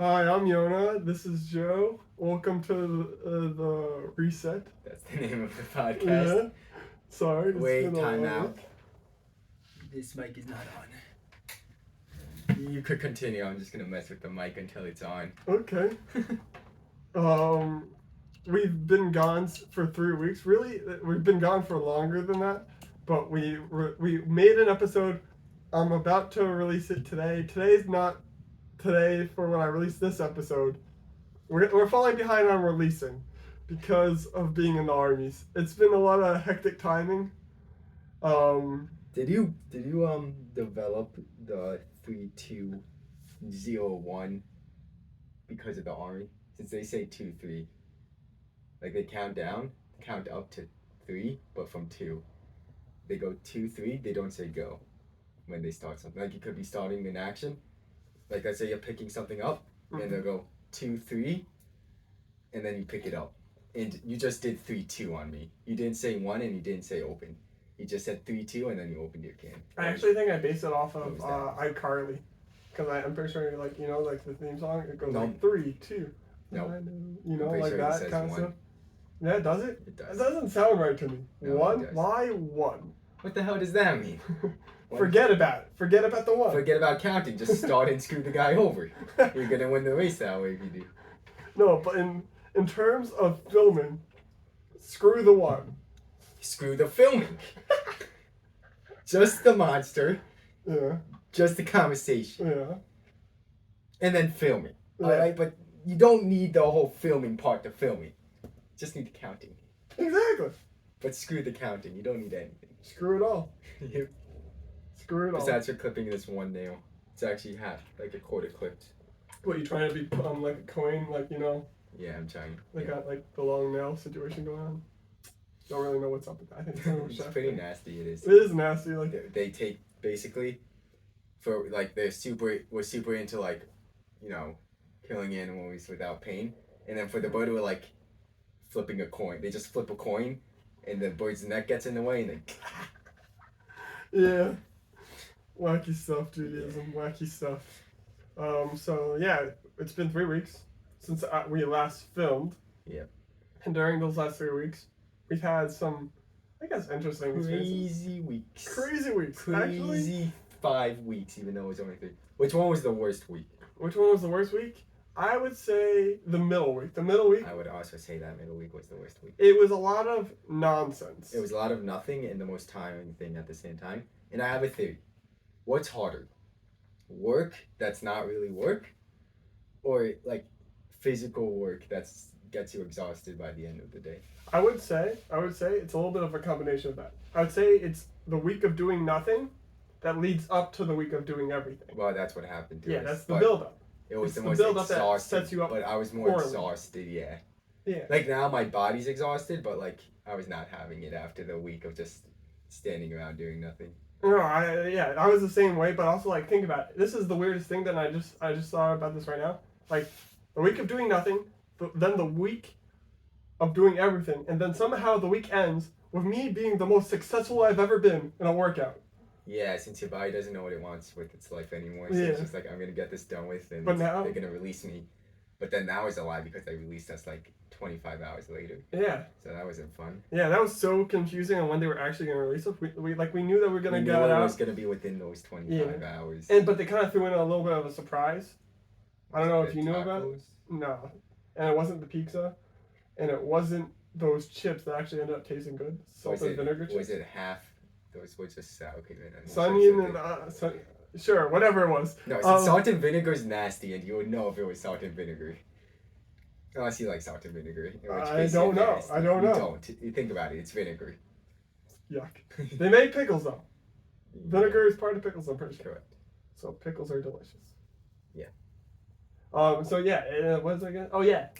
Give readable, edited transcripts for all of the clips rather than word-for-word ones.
Hi, I'm Yona. This is Joe. Welcome to the Reset. That's the name of the podcast. Yeah. Sorry, it's Wait, been a time while. out. This mic is not on. You could continue. I'm just gonna mess with the mic until it's on. Okay. We've been gone for 3 weeks. Really, we've been gone for longer than that. But we made an episode. I'm about to release it today. Today's not today for when I release this episode. We're falling behind on releasing because of being in the armies. It's been a lot of hectic timing. Did you develop the 3201 because of the army? Since they say 2-3, like they count up to 3, but from 2, they go 2-3. They don't say go when they start something. Like you could be starting an action. Like let's say you're picking something up, and they'll go 2-3, and then you pick it up. And you just did 3-2 on me. You didn't say 1 and you didn't say open. You just said 3-2 and then you opened your can. I actually think I based it off of iCarly, because I'm pretty sure like the theme song, it goes like 3, 2. No. Like sure that kind of stuff. Yeah, does it? It does. It doesn't sound right to me. No, 1? it does. Why 1? What the hell does that mean? Forget about it. Forget about the 1. Forget about counting. Just start and screw the guy over. You're gonna win the race that way if you do. No, but in terms of filming, screw the 1. Screw the filming. Just the monster. Yeah. Just the conversation. Yeah. And then filming. Yeah. Alright, but you don't need the whole filming part to film it. Just need the counting. Exactly. But screw the counting. You don't need anything. Screw it all. Screw it all. Besides, you're clipping this one nail. It's actually half, like a quarter clipped. What, you trying to be like a coin, like Yeah, I'm trying. got like the long nail situation going on. Don't really know what's up with that. I think It's pretty nasty. It is. It is nasty. Like They take basically for like we're super into like killing animals without pain, and then for the bird we're like flipping a coin. They just flip a coin, and the bird's neck gets in the way, and then yeah, wacky stuff, Judaism, wacky stuff. So yeah, it's been 3 weeks since we last filmed. Yep. And during those last 3 weeks, we've had some, I guess, interesting crazy weeks. Actually, 5 weeks, even though it was only 3. Which one was the worst week? Which one was the worst week? I would say the middle week. The middle week. I would also say that middle week was the worst week. It was a lot of nonsense. It was a lot of nothing and the most tiring thing at the same time. And I have a theory. What's harder? Work that's not really work, or like physical work that's gets you exhausted by the end of the day? I would say it's a little bit of a combination of that. I would say it's the week of doing nothing that leads up to the week of doing everything. Well, that's what happened to us. Yeah, that's the build-up. It was it's the most build-up exhausting, that sets you up but I was more poorly. exhausted, yeah. Yeah. Like now my body's exhausted, but like I was not having it after the week of just standing around doing nothing. No, I was the same way, but also like think about it. This is the weirdest thing that I just thought about this right now. Like the week of doing nothing, then the week of doing everything, and then somehow the week ends with me being the most successful I've ever been in a workout. Yeah, since your body doesn't know what it wants with its life anymore, so it's just like I'm gonna get this done with, and now they're gonna release me. But then that was a lie because they released us like 25 hours later. Yeah. So that wasn't fun. Yeah, that was so confusing on when they were actually gonna release us. We knew that we were gonna get it out. Was gonna be within those 25 hours. But they kind of threw in a little bit of a surprise. I don't know if you knew about it. No, and it wasn't the pizza, and it wasn't those chips that actually ended up tasting good. Salt and vinegar chips. Was it half? Those were just sour cream and Onion and sure, whatever it was. No, salt and vinegar is nasty, and you would know if it was salt and vinegar. Unless you like salt and vinegar. I don't know. Nasty. You don't. You think about it. It's vinegar. Yuck. They made pickles though. Vinegar is part of pickles, I'm pretty sure. Correct. So pickles are delicious. Yeah. So yeah, what was it again? Oh yeah.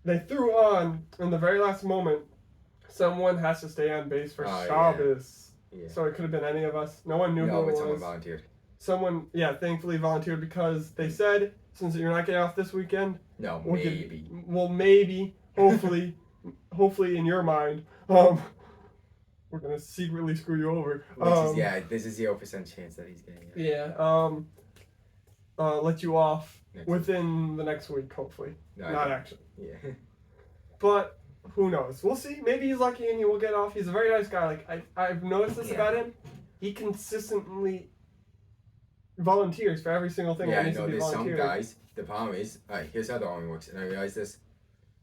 They threw on in the very last moment. Someone has to stay on base for Shabbos. Yeah. So it could have been any of us. No one knew who it was. Someone volunteered. Someone, thankfully volunteered because they said, since you're not getting off this weekend. No, maybe. Maybe, hopefully, hopefully in your mind, we're gonna secretly screw you over. There's a 0% chance that he's getting it. Yeah. let you off Next within the next week, hopefully. No, I Not don't. actually. Yeah. But who knows? We'll see. Maybe he's lucky and he will get off. He's a very nice guy. Like I've noticed this Yeah. about him. He consistently volunteers for every single thing Yeah, that I needs know to be there's some volunteered. guys. The problem is, alright, here's how the army works, and I realized this.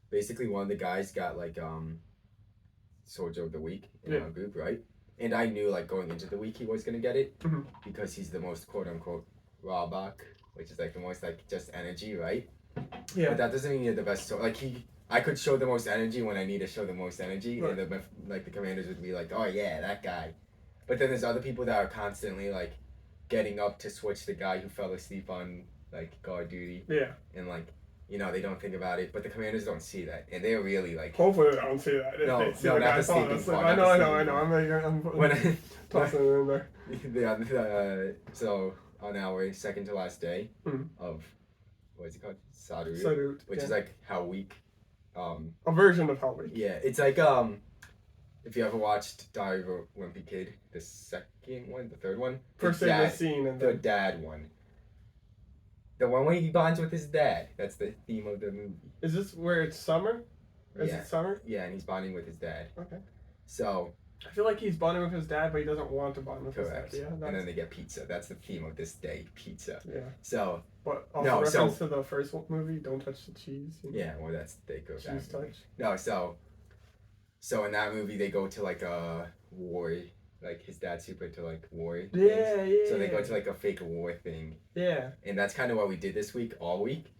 Basically, one of the guys got like Soldier of the Week in Yeah. our group, right? And I knew like going into the week he was gonna get it Mhm. because he's the most quote unquote raw back, which is like the most like just energy, right? Yeah. But that doesn't mean you're the best. So like I could show the most energy when I need to show the most energy, Right. and the commanders would be like, oh yeah, that guy. But then there's other people that are constantly like getting up to switch the guy who fell asleep on like guard duty, Yeah. and like they don't think about it. But the commanders don't see that, and they're really like Hopefully they don't see that. If No, they see no, the not guy the falling sleeping asleep. part, I not know. the I'm when I, tossing it in there. so on our second to last day Mhm. of what is it called, Sadhu, Salute. which Yeah. is like Hell Week. A version of Hell Week. Yeah, it's like if you ever watched Diary of a Wimpy Kid, the second one, the third one, First the thing dad, the scene and the then dad one, the one where he bonds with his dad. That's the theme of the movie. is this where it's summer? Is Yeah, it summer? yeah, and he's bonding with his dad. Okay. So I feel like he's bonding with his dad, but he doesn't want to bond with correct. his dad. Yeah. And then they get pizza. That's the theme of this day, pizza. Yeah. So But also No, reference so- to the first movie, Don't Touch the Cheese. You know? yeah, well that's they go Cheese that movie. touch. No, so in that movie they go to like a war, like his dad's super into like war things. Yeah, yeah. So they go to like a fake war thing, Yeah. and that's kind of what we did this week, all week.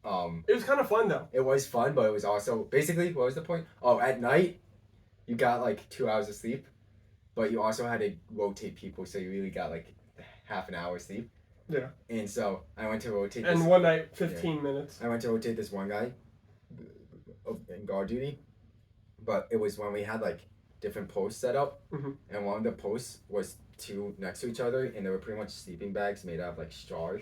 It was kind of fun though. It was fun, but it was also basically what was the point? Oh, at night, you got like 2 hours of sleep, but you also had to rotate people, so you really got like half an hour sleep. Yeah. And so I went to rotate. And this, one night, 15 minutes. I went to rotate this one guy in guard duty, but it was when we had like different posts set up, Mhm. and one of the posts was two next to each other, and they were pretty much sleeping bags made out of like straw.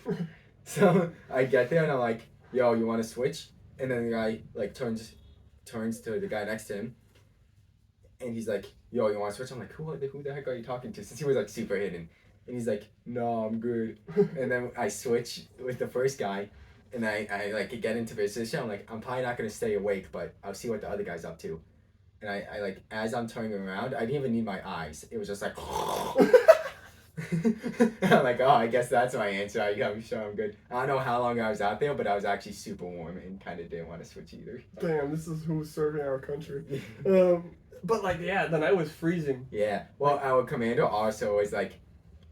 So I get there and I'm like, "Yo, you want to switch?" And then the guy like turns to the guy next to him, and he's like, "Yo, you want to switch?" I'm like, "Who the heck are you talking to?" Since he was like super hidden, and he's like, "No, I'm good." And then I switch with the first guy, and I like get into position. I'm like, I'm probably not gonna stay awake, but I'll see what the other guy's up to. And I like as I'm turning around, I didn't even need my eyes. It was just like. I'm like, oh, I guess that's my answer. I'm sure I'm good. I don't know how long I was out there, but I was actually super warm and kind of didn't want to switch either. Damn, this is who's serving our country. But like, yeah, the night was freezing. Yeah. Well, our commander also was like,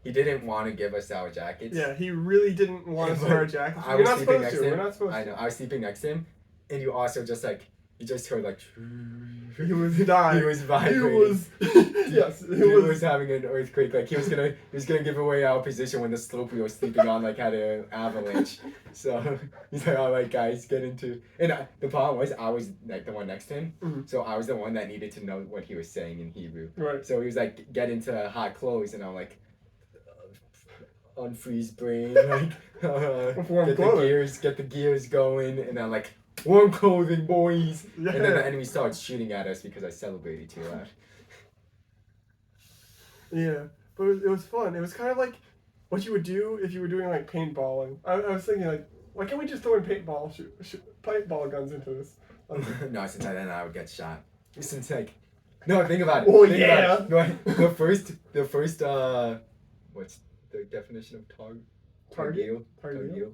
he didn't want to give us our jackets. Yeah, he really didn't want us to But wear jackets. I We're was not sleeping supposed next to. to him. We're not supposed I to. know. I was sleeping next to him, and you also just like, you just heard like. He was dying. He was vibrating. He was. Yes, He was having an earthquake. Like he was gonna give away our position when the slope we were sleeping on like had an avalanche. So he's like, "All right, guys, get into." And the problem was I was like the one next to him, Mhm. so I was the one that needed to know what he was saying in Hebrew. Right. So he was like, "Get into hot clothes," and I'm like, "Unfreeze brain, like Warm get clothing. get the gears going," and I'm like. Warm clothing, boys! Yeah. And then the enemy started shooting at us because I celebrated too loud. Yeah, but it was fun. It was kind of like what you would do if you were doing like paintballing. I was thinking like, why can't we just throw in paintball guns into this? Like, No, since then I would get shot. Since like, no, think about it. Oh, Think yeah. about it. No, the first, what's the definition of Target? Target.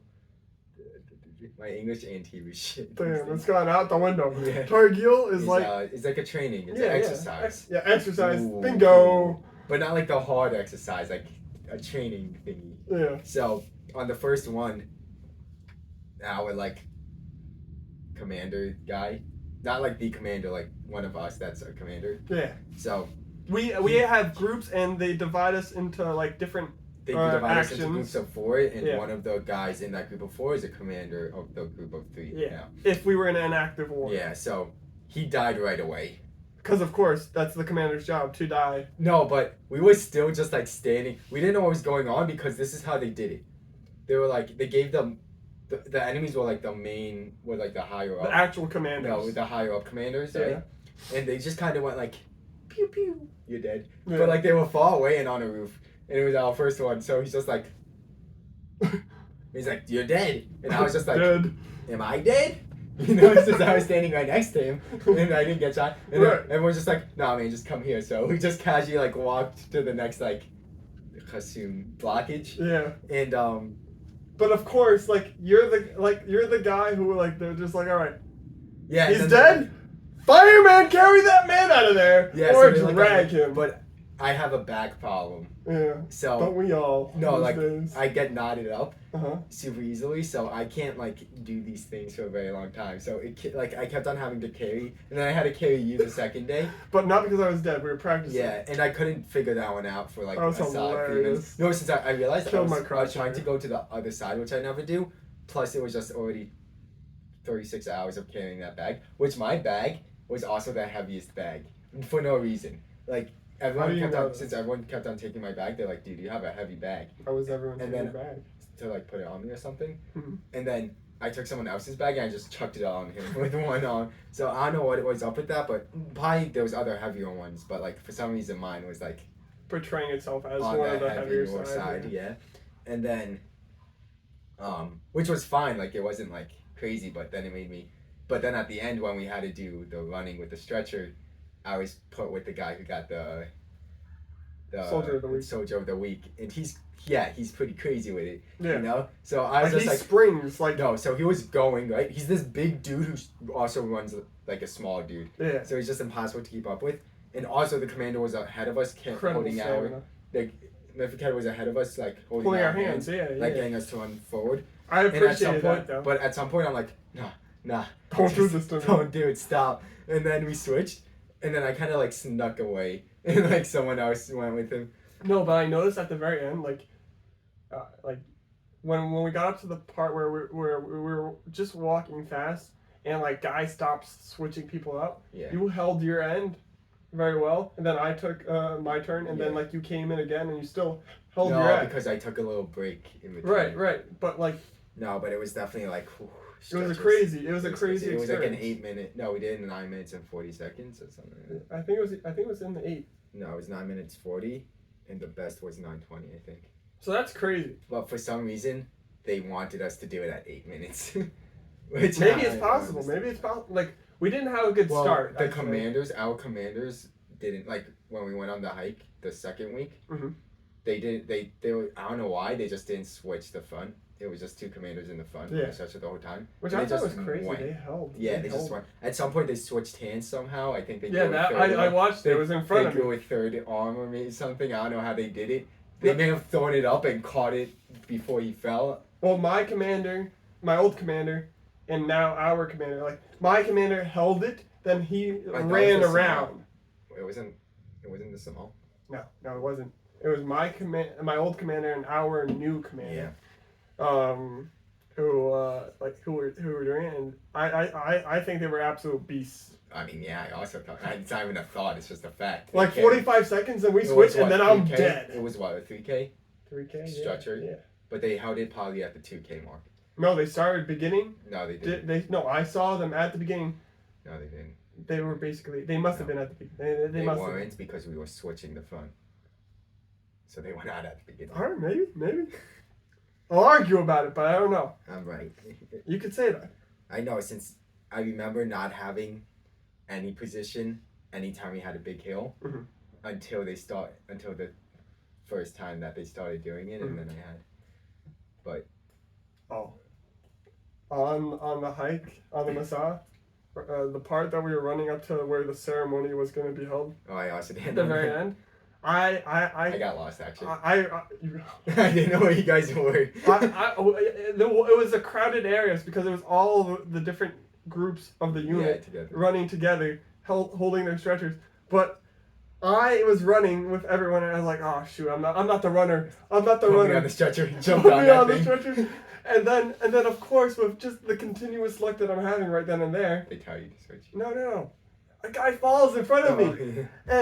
My English and Hebrew shit. Damn, it's gone out the window. Yeah. Targil is like it's like a training. It's an exercise. Yeah, exercise. Ooh, Bingo. cool. But not like the hard exercise, like a training thingy. Yeah. So on the first one, our like commander guy, not like the commander, like one of us that's a commander. Yeah. So We have groups and they divide us into like different. they divide us into actions. groups of 4, and Yeah. one of the guys in that group of 4 is a commander of the group of 3. Yeah. Now. If we were in an active war. Yeah. So he died right away. Because of course that's the commander's job to die. No, but we were still just like standing. We didn't know what was going on because this is how they did it. They were like they gave them. The enemies were like the main, were like the higher up. The actual commanders. No, with the higher up commanders, right? And they just kind of went like, pew pew, you're dead. Yeah. But like they were far away and on a roof, and it was our first one. So he's just like, He's like, "You're dead," and I was just like, Dead. "Am I dead?" You know, since I was standing right next to him and I didn't get shot. And Right. then everyone's just like, "Nah, man, just come here." So we just casually like walked to the next like Kasum blockage, Yeah. and But of course, like you're the guy who like they're just like, all right, yeah, he's and then dead. Fireman, carry that man out of there, Yeah, or so they look drag at me, him. But I have a back problem, yeah. so Don't we all? no, these like days? I get knotted up Uh-huh. super easily, so I can't like do these things for a very long time. So like I kept on having to carry, and then I had to carry you the second day. But not because I was dead. We were practicing. Yeah, and I couldn't figure that one out for like That was a solid 3 minutes. hilarious. No, since I realized I Killed was, my I was trying crosshair. to go to the other side, which I never do. Plus, it was just already 36 hours of carrying that bag, which my bag was also the heaviest bag for no reason. Like How everyone do you kept know on, that? since everyone kept on taking my bag, they're like, "Dude, you have a heavy bag." How was everyone And taking then- the bag? To like put it on me or something. Mhm. And then I took someone else's bag and I just chucked it on him with one on. So I don't know what was up with that, but probably there was other heavier ones. But like for some reason, mine was like Portraying itself as on one the of the heavier heavier side. side, yeah. And then, which was fine. Like it wasn't like crazy, but then it made me. But then at the end, when we had to do the running with the stretcher, I was put with the guy who got the Soldier of the week. Soldier of the week, and he's pretty crazy with it, Yeah. you know. So I was Like just he like, springs like. no. So he was going right. He's this big dude who also runs like a small dude. Yeah. So he's just impossible to keep up with. And also the commander was ahead of us, Incredible holding stamina. our like. Mephiket was ahead of us, like holding Pulling our our hands, yeah, like yeah. getting us to run forward. I And at some appreciated point, that though. but at some point, I'm like, nah, Don't do just this to me. Don't do it, stop. And then we switched, and then I kind of like snuck away, and like someone else went with him. No, but I noticed at the very end, like when we got up to the part where we were just walking fast, and like guy stops switching people up. Yeah. You held your end very well, and then I took my turn, and then Yeah. like you came in again, and you still held No, your end. because I took a little break in between. Right. But like No, but it was definitely like. Whew, it was a stretches. crazy It was like an experience. 8 minute. No, we did it in 9 minutes and 40 seconds or something. Like that. I think it was in the 8. No, it was 9 minutes 40, and the best was 9:20, I think. So that's crazy. But for some reason, they wanted us to do it at 8 minutes. Which Maybe I it's possible. understand. Maybe it's possible. Like we didn't have a good Well, start. the actually. our commanders didn't like when we went on the hike the second week. Mhm. They didn't. They were. I don't know why they just didn't switch the front. It was just two commanders in the front. Yeah. They switched it the whole time. Which And I they thought was just crazy. went. They held. Yeah, they just held. went. At some point, they switched hands somehow. I think they. Yeah, go with that third I arm. watched it. It was in front They of go me. with third arm or maybe something. I don't know how they did it. They may have thrown it up and caught it before he fell. Well, my commander, my old commander, and now our commander. Like my commander held it, then he thought it ran was the around. It wasn't the Samal. No, it wasn't. It was my old commander and our new commander. Who were doing it, and I think they were absolute beasts. I mean, yeah. I also thought it's not even a thought. It's just a fact. Like They 45 seconds, and we It was switched, what, and then I'm 3K? dead. It was what, a 3K? 3K, Stretcher? Yeah. But they held it probably at the 2K mark. No, they started beginning. No, they didn't. No, I saw them at the beginning. No, they didn't. They were basically. They must have been at the beginning. They must have. weren't because we were switching the front. So they went out at the beginning. All right, maybe. I'll argue about it, but I don't know. I'm right. You could say that. I know, since I remember not having any position anytime we had a big hill Mhm. until the first time that they started doing it, and then I had. But Oh. On the hike on the Masa, the part that we were running up to where the ceremony was going to be held I also at didn't. the very end, I I got lost actually. you- I didn't know where you guys were. it was a crowded areas because it was all the different groups of the unit together. running together, holding their stretchers. But I was running with everyone, and I was like, "Oh shoot, I'm not the runner. I'm not the Put me runner." on the stretcher and Put jumped on me that on the thing. stretcher. And then of course with just the continuous luck that I'm having right then and there. They tell you to switch. No. A guy falls in front of me. Oh,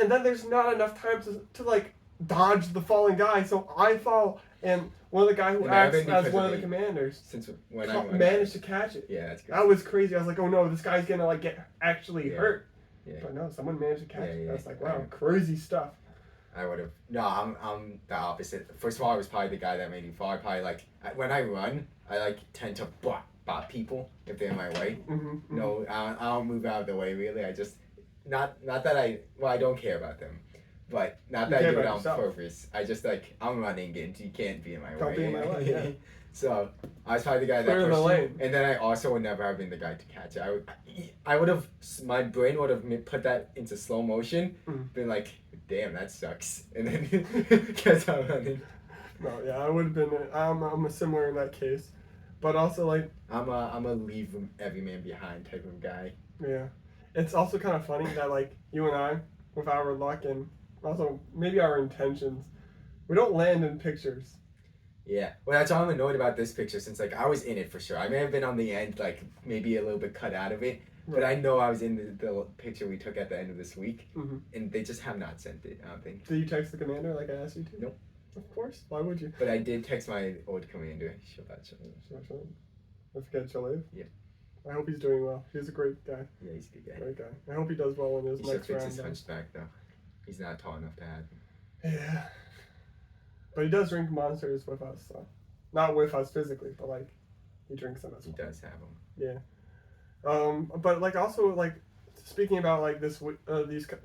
And then there's not enough time to like dodge the falling guy, so I fall, and one of the guy who And acts Evan, as because one of of the the- commanders Since when I went, managed to catch it. Yeah, that's good. That was crazy. I was like, oh no, this guy's gonna get actually Yeah. hurt. Yeah. But no, someone managed to catch it. Yeah. I was like, wow, crazy stuff. I would have. No, I'm the opposite. First of all, I was probably the guy that made you fall. I probably like when I run, I like tend to bop people if they're in my way. Mm-hmm. No, I don't move out of the way really. I just not that I don't care about them, but not You that I care do it about on yourself. purpose. I just like I'm running and you can't be in my Don't way. be in my way, yeah. So I was probably the guy that Clear the pushed you, lane. and then I also would never have been the guy to catch it. I would have my brain would have put that into slow motion, been like, damn, that sucks, and then kept on running. No, yeah, I would have been. I'm a similar in that case, but also like I'm a leave every man behind type of guy. yeah, it's also kind of funny that like you and I, with our luck and also maybe our intentions, we don't land in pictures. Yeah, well, that's why I'm annoyed about this picture since like I was in it for sure. I may have been on the end, like maybe a little bit cut out of it, but I know I was in the picture we took at the end of this week, and they just have not sent it. I don't think. Did you text the commander like I asked you to? Nope. Of course. Why would you? But I did text my old commander. Let's get Chalev. Yeah. I hope he's doing well. He's a great guy. Yeah, he's a good guy. Great guy. I hope he does well in his He should next fix round. his hunchback though. He's not tall enough to have him. Yeah. But he does drink monsters with us, so not with us physically, but like he drinks them as well. He does have them. Yeah. But like also like speaking about like these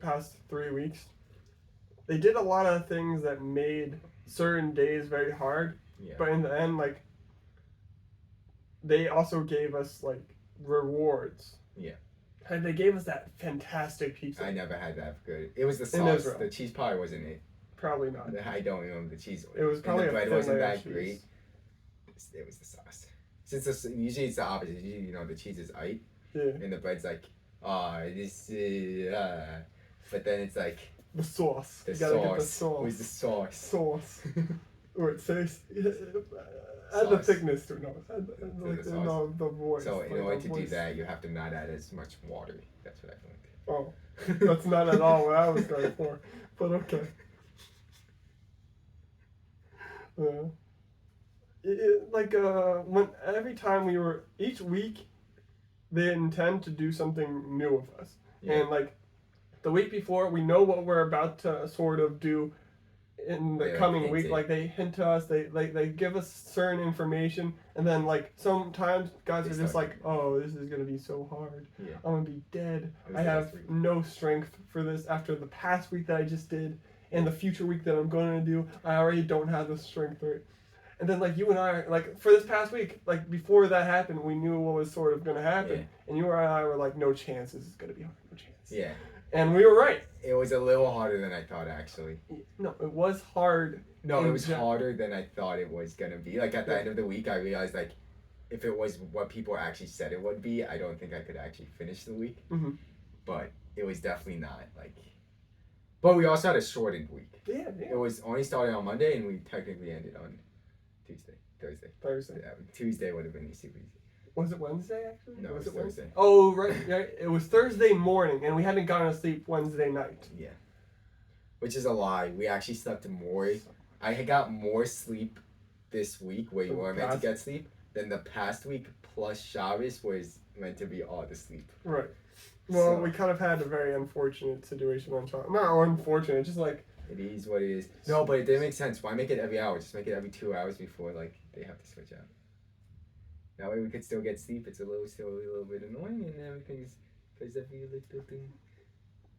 past 3 weeks, they did a lot of things that made certain days very hard. Yeah. But in the end, like they also gave us like rewards. Yeah. And they gave us that fantastic pizza. I never had that good. It was the In sauce. Israel. The cheese probably wasn't it. Probably not. I don't remember the cheese. It was probably and the bread a thin wasn't layer that of cheese. great. It was the sauce. Since usually it's the opposite. Usually the cheese is white, Yeah. and the bread's like, this but then it's like The sauce. the You gotta get the sauce. sauce. Where's the sauce? Sauce. Or it says add the Sauce. thickness to it. No, add the sauce. no, the voice. So in like order the to do voice. that, you have to not add as much water. That's what I learned. Oh, that's not at all what I was going for. But okay. When every time each week, they intend to do something new with us, and like the week before, we know what we're about to sort of do in the coming week. Like they hint to us, they give us certain information, and then like sometimes guys are just like, oh, this is gonna be so hard. Yeah. I'm gonna be dead. I have no strength for this after the past week that I just did, and the future week that I'm going to do. I already don't have the strength for it. And then like you and I, like for this past week, like before that happened, we knew what was sort of gonna happen, and you and I were like, no chance, this is gonna be hard, no chance. Yeah. And we were right. It was a little harder than I thought, actually. No, it was hard. No, it was harder than I thought it was gonna be. Like at the end of the week, I realized like, if it was what people actually said it would be, I don't think I could actually finish the week. Mm-hmm. But it was definitely not like. But we also had a shortened week. Yeah. It was only starting on Monday, and we technically ended on Thursday. Yeah, Tuesday would have been super easy. Was it Wednesday actually? No, it was Thursday. Wednesday? Oh right, yeah. It was Thursday morning, and we hadn't gone to sleep Wednesday night. Yeah. Which is a lie. We actually slept more. I had got more sleep this week where you were meant to get sleep than the past week plus Shabbos was meant to be all the sleep. Right. Well, we kind of had a very unfortunate situation on Shabbos. Not unfortunate, just like. It is what it is. No, but it didn't make sense. Why make it every hour? Just make it every 2 hours before like they have to switch out. That way we could still get sleep. It's still a little bit annoying, and everything's plays every little thing.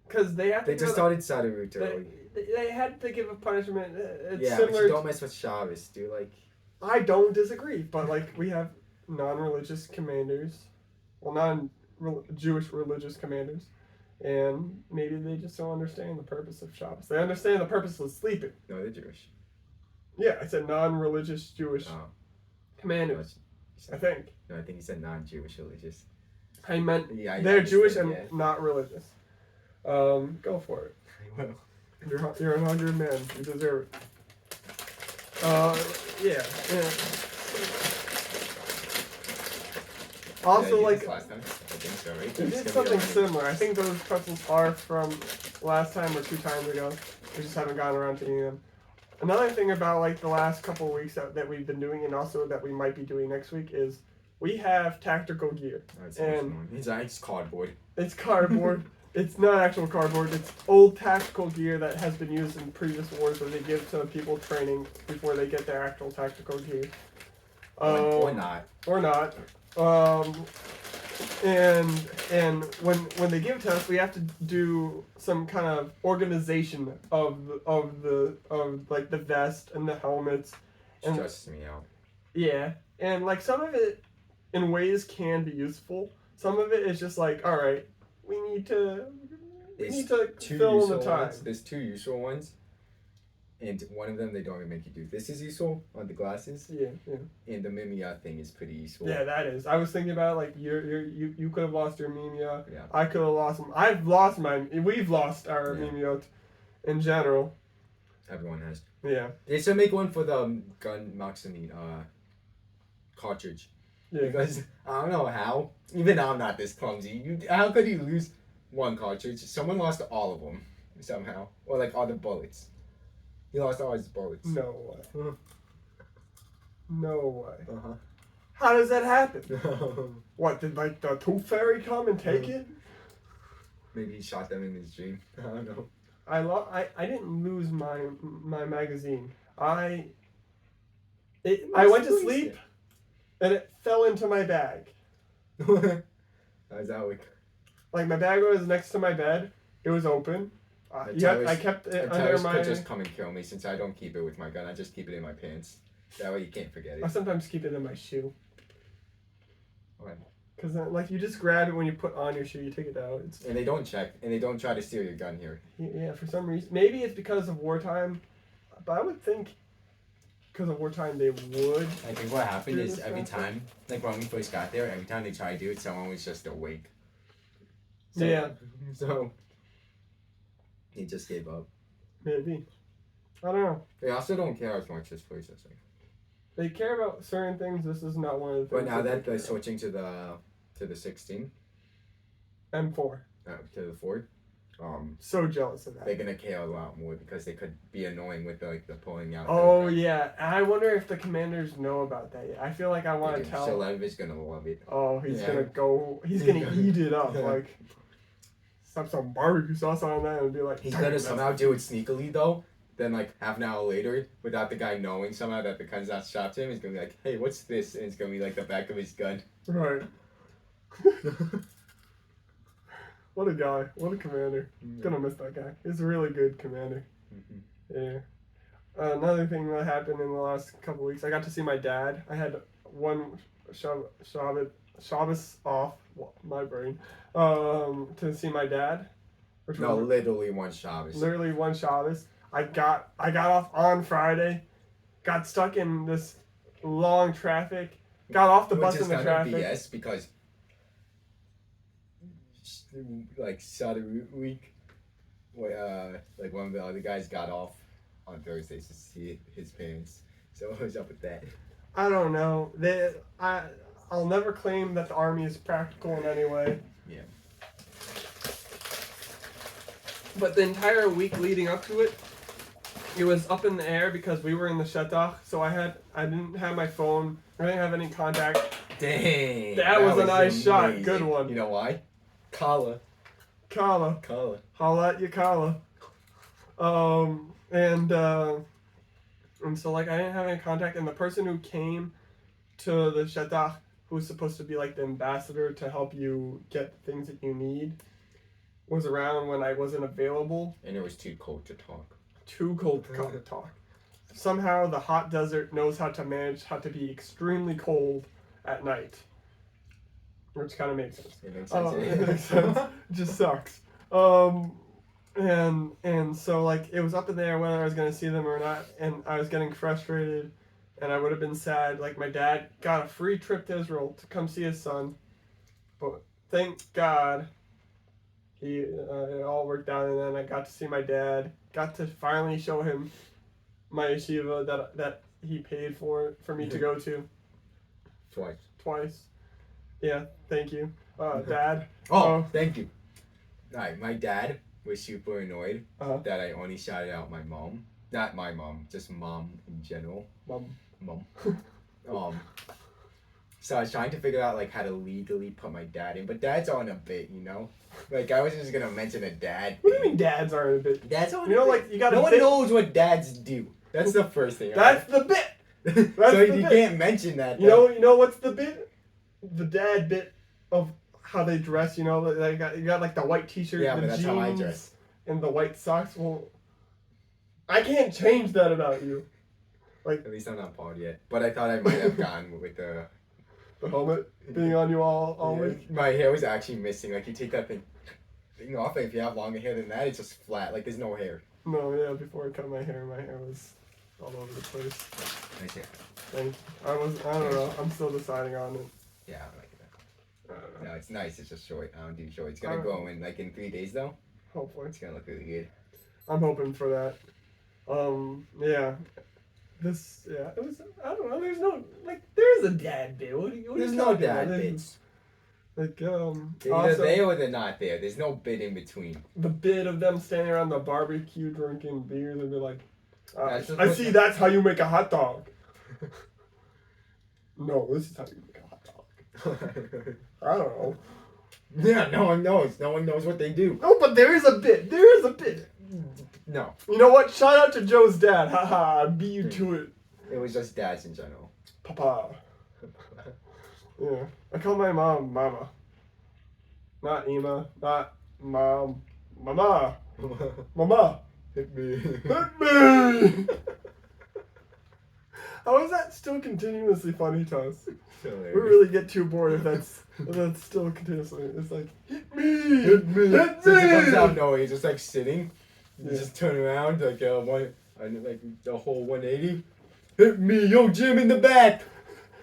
Because they have to. They just started Saturday early. They had to give a punishment. It's yeah, similar. but you don't mess with Shabbos. Do like. I don't disagree, but like we have non-religious commanders, well, non-Jewish religious commanders, and maybe they just don't understand the purpose of Shabbos. They understand the purpose of sleeping. No, they're Jewish. Yeah, I said non-religious Jewish commanders. I think. No, I think you said non-Jewish religious. I meant they're Jewish and not religious. Go for it. I will. You're a 100 man. You deserve it. Yeah. Also, like, last time? I think so, right? we did something similar. I think those pretzels are from last time or 2 times ago. We just haven't gotten around to eating them. Another thing about like the last couple of weeks that we've been doing, and also that we might be doing next week, is we have tactical gear. And it's cardboard. It's cardboard. It's not actual cardboard. It's old tactical gear that has been used in previous wars where they give to people training before they get their actual tactical gear. Or not. Or not. And when they give it to us, we have to do some kind of organization of like the vest and the helmets. And Stresses me out. yeah, and like some of it, in ways, can be useful. Some of it is just like, all right, we need to fill in the time. There's two useful ones, and one of them they don't even make you do. This is useful on the glasses. Yeah. And the Mimia thing is pretty useful. Yeah, that is. I was thinking about it, like you could have lost your Mimia. Yeah. I could have lost them. I've lost mine. We've lost our Mimia in general. Everyone has. Yeah. They should make one for the gun Maximine cartridge. Yeah. Because I don't know how. Even I'm not this clumsy. How could you lose one cartridge? Someone lost all of them somehow, or like all the bullets. He lost all his bullets. No way. No way. Uh huh. How does that happen? What, did like the Tooth Fairy come and take it? Maybe he shot them in his dream. I don't know. I didn't lose my magazine. I went to sleep and it fell into my bag. How's that work? Like my bag was next to my bed. It was open. I kept it under my. Could just come and kill me since I don't keep it with my gun. I just keep it in my pants. That way you can't forget it. I sometimes keep it in my shoe. Why? Because like you just grab it when you put on your shoe, you take it out. And they don't check, and they don't try to steal your gun here. Yeah, for some reason. Maybe it's because of wartime, but I would think because of wartime they would. I think what happened is every time, like when we first got there, every time they tried to do it, someone was just awake. So, Yeah. So he just gave up. Maybe. I don't know. They also don't care as much as police, I think. They care about certain things. This is not one of the things. But now that they're switching to the 16, M4. To the Ford, So jealous of that. they're gonna care a lot more because they could be annoying with the pulling out. Oh yeah, I wonder if the commanders know about that yet. I feel like I want to tell. Shalev is gonna love it. Oh, he's gonna go. He's gonna eat it up. Like, slap some barbecue sauce on that and be like. He's gonna somehow do it sneakily though. Then like half an hour later, without the guy knowing somehow that the gun's not shot to him, he's gonna be like, "Hey, what's this?" And it's gonna be like the back of his gun. Right. What a guy! What a commander! Yeah. Gonna miss that guy. He's a really good commander. Mm-hmm. Yeah. Another thing that happened in the last couple weeks, I got to see my dad. I had one Shabbos off, my brain, to see my dad. No, literally one Shabbos. Literally one Shabbos. I got off on Friday, got stuck in this long traffic, got off the bus in the traffic. BS because like Saturday week, like one of the other guys got off on Thursdays to see his parents. So what was up with that? I don't know. I'll never claim that the army is practical in any way. Yeah. But the entire week leading up to it, it was up in the air because we were in the Shetach, so I didn't have my phone. I didn't have any contact. Dang. That was a nice amazing. shot. Good one. You know why? Kala. Kala. Holla at you, Kala. And so like I didn't have any contact, and the person who came to the Shetach, who's supposed to be like the ambassador to help you get things that you need, was around when I wasn't available. And it was too cold to talk. Too cold to talk. Somehow the hot desert knows how to manage how to be extremely cold at night. Which kind of makes sense. It makes sense. It makes sense. It just sucks. And so like it was up in there whether I was gonna see them or not, and I was getting frustrated, and I would have been sad. Like my dad got a free trip to Israel to come see his son, but thank God, it all worked out, and then I got to see my dad. Got to finally show him my yeshiva that he paid for me to go to. Twice. Yeah, thank you, Dad. Thank you. Alright, my dad was super annoyed that I only shouted out my mom. Not my mom, just mom in general. Mom. So I was trying to figure out like how to legally put my dad in, but dad's on a bit, you know. Like I was just gonna mention a dad. What do you mean dads aren't a bit? Dad's on. You know, a bit. like you got. No one knows what dads do. That's the first thing. That's the bit. That's so the you bit. can't mention that. You know what's the bit? The dad bit of how they dress. You know, you got like the white T-shirt, Yeah, the but that's jeans, how I dress. and the white socks. Well, I can't change that about you. Like at least I'm not bald yet. But I thought I might have gone with the helmet being on you all yeah, week. my hair was actually missing. Like you take that thing off, and if you have longer hair than that, it's just flat. Like there's no hair. No, yeah. Before I cut my hair was all over the place. Nice hair. And I don't know. I'm still deciding on it. Yeah, I like that. I don't know. No, it's nice. It's just short. I don't do short. It's gonna go in like in 3 days though. Hopefully. It's gonna look really good. I'm hoping for that. Yeah. It was, I don't know, there's a dad bit. What are you There's no talking dad about? bits. Like, They're either also, there or they're not there. There's no bit in between. the bit of them standing around the barbecue drinking beers and be like, That's that's how you make a hot dog. No, this is how you make a hot dog. I don't know. Yeah, no one knows. No one knows what they do. No, but there is a bit. There is a bit. No. You know what? Shout out to Joe's dad. Haha, I beat you to it. It was just dads in general. Papa. Yeah. I call my mom Mama. Not Ema. Not Mom. Mama. Mama. Hit me. Hit me! How is that still continuously funny to us? We really get too bored if that's still continuously. It's like, hit me! Hit me! Hit me! Since it comes out of nowhere, you're just like sitting. You Yeah. just turn around like like the whole 180. Hit me, yo Jim in the back.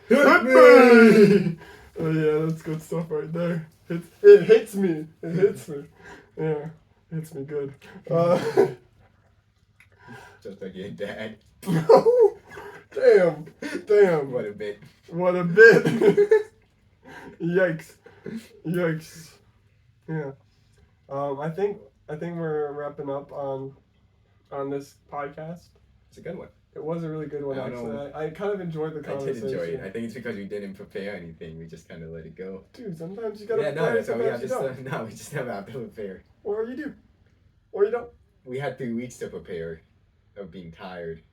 Hit me! Oh yeah, that's good stuff right there. It hits me. It hits me. Yeah, it hits me good. Just like your dad. Damn. What a bit. What a bit. Yikes. Yeah. I think we're wrapping up on this podcast. It's a good one. It was a really good one, I don't actually. I kind of enjoyed the I conversation. did enjoy it. I think it's because we didn't prepare anything. We just kind of let it go. Dude, sometimes you gotta Yeah, prepare, no, so we sometimes have you just don't. no, we just never have to prepare. Or you do. Or you don't. We had 3 weeks to prepare of being tired.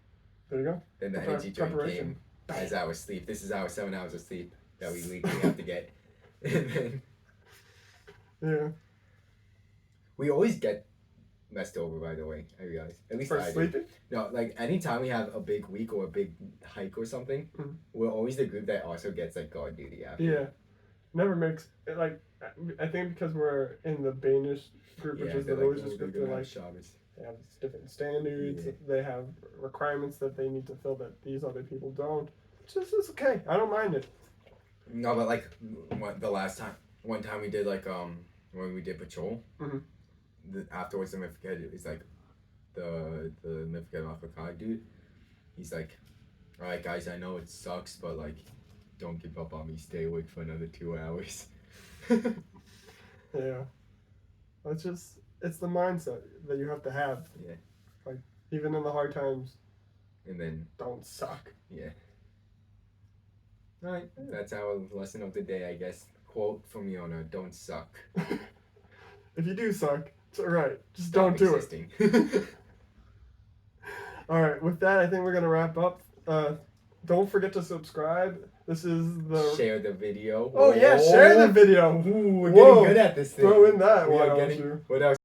There you go. Then the energy drink came as our sleep. This is our 7 hours of sleep that we legally have to get. And then Yeah. we always get messed over, by the way, I realize. At least For I do. sleeping? No, like anytime we have a big week or a big hike or something, Mhm. we're always the group that also gets like guard duty after. Yeah. Never makes it like I think because we're in the Danish group, which is the religious group, they're like Shabbos. they have different standards. Yeah. They have requirements that they need to fill that these other people don't. It's okay. I don't mind it. No, but like one time we did like when we did patrol, Mhm. afterwards the Mifked is like the Mifked Mafakad dude. He's like, all right guys, I know it sucks, but like, don't give up on me. Stay awake for another 2 hours. Yeah. It's the mindset that you have to have. Yeah. Like even in the hard times, And then don't suck. yeah. All right, that's our lesson of the day, I guess. Quote from Yona: "Don't suck." If you do suck, it's alright. Just Stop don't do existing. it. Alright, with that I think we're gonna wrap up. Don't forget to subscribe. This is the Share the video. Oh yeah, share the video. Ooh, we're Whoa. getting good at this thing. Throw in that, We why are don't getting. you? What else?